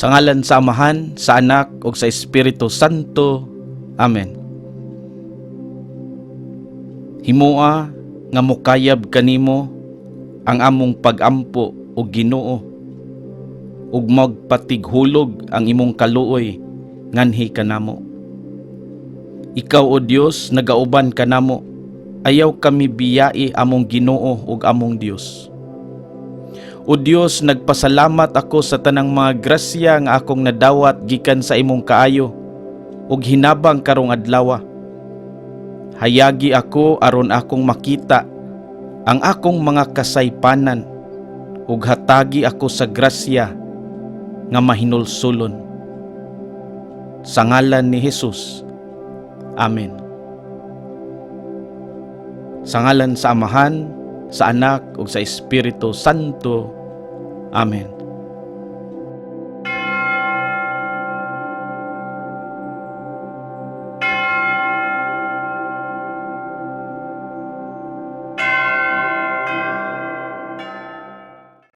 Sa ngalan sa Amahan, sa Anak, ug sa Espiritu Santo. Amen. Himoa nga mokayab kanimo ang among pag-ampo ug Ginoo, ug magpatighulog ang imong kaluoy nganhi kanamo. Ikaw o Dios nagauban kanamo, ayaw kami biyai among Ginoo ug among Dios. O Dios, nagpasalamat ako sa tanang mga grasya nga akong nadawat gikan sa imong kaayo ug hinabang karong adlaw. Hayagi ako aron akong makita ang akong mga kasaypanan ug hatagi ako sa grasya nga mahinulsulon. Sa ngalan ni Jesus. Amen. Sa ngalan sa Amahan, sa Anak ug sa Espiritu Santo. Amen.